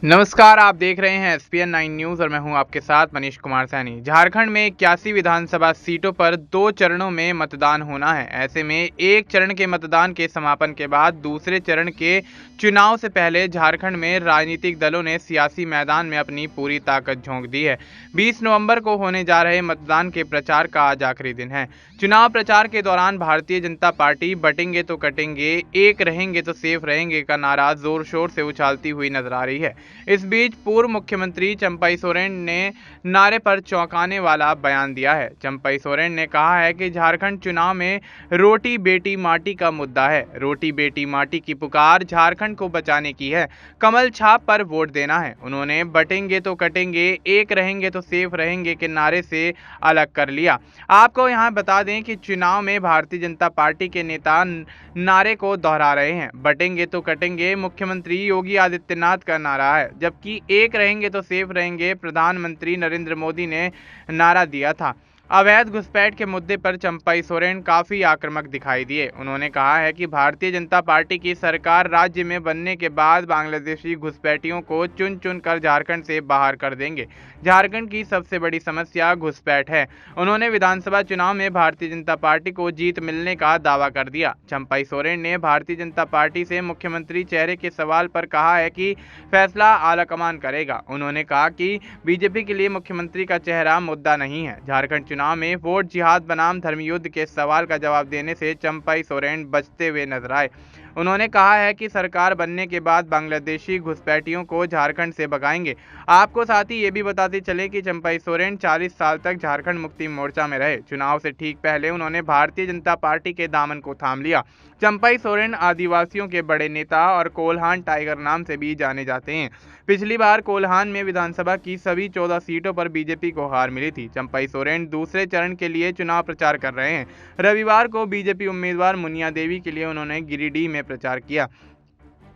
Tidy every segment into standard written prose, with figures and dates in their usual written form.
नमस्कार, आप देख रहे हैं एसपीएन 9 न्यूज़ और मैं हूं आपके साथ मनीष कुमार सैनी। झारखंड में 81 विधानसभा सीटों पर 2 चरणों में मतदान होना है। ऐसे में एक चरण के मतदान के समापन के बाद दूसरे चरण के चुनाव से पहले झारखंड में राजनीतिक दलों ने सियासी मैदान में अपनी पूरी ताकत झोंक दी है। 20 नवंबर को होने जा रहे मतदान के प्रचार का आज आखिरी दिन है। चुनाव प्रचार के दौरान भारतीय जनता पार्टी बटेंगे तो कटेंगे, एक रहेंगे तो सेफ रहेंगे का नारा जोर शोर से उछालती हुई नजर आ रही है। इस बीच पूर्व मुख्यमंत्री चंपई सोरेन ने नारे पर चौंकाने वाला बयान दिया है। चंपई सोरेन ने कहा है कि झारखंड चुनाव में रोटी बेटी माटी का मुद्दा है। रोटी बेटी माटी की पुकार झारखंड को बचाने की है, कमल छाप पर वोट देना है। उन्होंने बटेंगे तो कटेंगे, एक रहेंगे तो सेफ रहेंगे के नारे से अलग कर लिया। आपको यहाँ बता दें कि चुनाव में भारतीय जनता पार्टी के नेता नारे को दोहरा रहे हैं। बटेंगे तो कटेंगे मुख्यमंत्री योगी आदित्यनाथ का नारा है, जबकि एक रहेंगे तो सेफ रहेंगे प्रधानमंत्री नरेंद्र मोदी ने नारा दिया था। अवैध घुसपैठ के मुद्दे पर चंपई सोरेन काफी आक्रामक दिखाई दिए। उन्होंने कहा है कि भारतीय जनता पार्टी की सरकार राज्य में बनने के बाद बांग्लादेशी घुसपैठियों को चुन चुन कर झारखंड से बाहर कर देंगे। झारखंड की सबसे बड़ी समस्या घुसपैठ है। उन्होंने विधानसभा चुनाव में भारतीय जनता पार्टी को जीत मिलने का दावा कर दिया। चंपई सोरेन ने भारतीय जनता पार्टी से मुख्यमंत्री चेहरे के सवाल पर कहा है कि फैसला आलाकमान करेगा। उन्होंने कहा कि बीजेपी के लिए मुख्यमंत्री का चेहरा मुद्दा नहीं है। झारखंड चुनाव में वोट जिहाद बनाम धर्मयुद्ध के सवाल का जवाब देने से चंपई सोरेन बचते हुए नजर आए। उन्होंने कहा है कि सरकार बनने के बाद बांग्लादेशी घुसपैठियों को झारखंड से भगाएंगे। आपको साथ ही ये भी बताते चले कि चंपई सोरेन 40 साल तक झारखंड मुक्ति मोर्चा में रहे। चुनाव से ठीक पहले उन्होंने भारतीय जनता पार्टी के दामन को थाम लिया। चंपई सोरेन आदिवासियों के बड़े नेता और कोल्हान टाइगर नाम से भी जाने जाते हैं। पिछली बार कोल्हान में विधानसभा की सभी 14 सीटों पर बीजेपी को हार मिली थी। चंपई सोरेन दूसरे चरण के लिए चुनाव प्रचार कर रहे हैं। रविवार को बीजेपी उम्मीदवार मुनिया देवी के लिए उन्होंने गिरिडीह में प्रचार किया।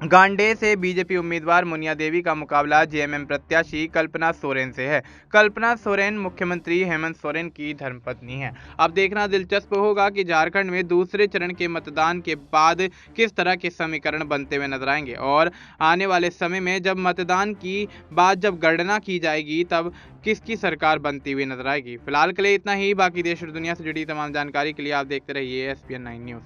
गांडेय से बीजेपी उम्मीदवार मुनिया देवी का मुकाबला जेएमएम प्रत्याशी कल्पना सोरेन से है। कल्पना सोरेन मुख्यमंत्री हेमंत सोरेन की धर्मपत्नी है। अब देखना दिलचस्प होगा कि झारखंड में दूसरे चरण के मतदान के बाद किस तरह के समीकरण बनते हुए नजर आएंगे और आने वाले समय में जब मतदान की बाद जब गणना की जाएगी तब किसकी सरकार बनती हुई नजर आएगी। फिलहाल के लिए इतना ही। बाकी देश और दुनिया से जुड़ी तमाम जानकारी के लिए आप देखते रहिए एसपीएन 9 न्यूज़।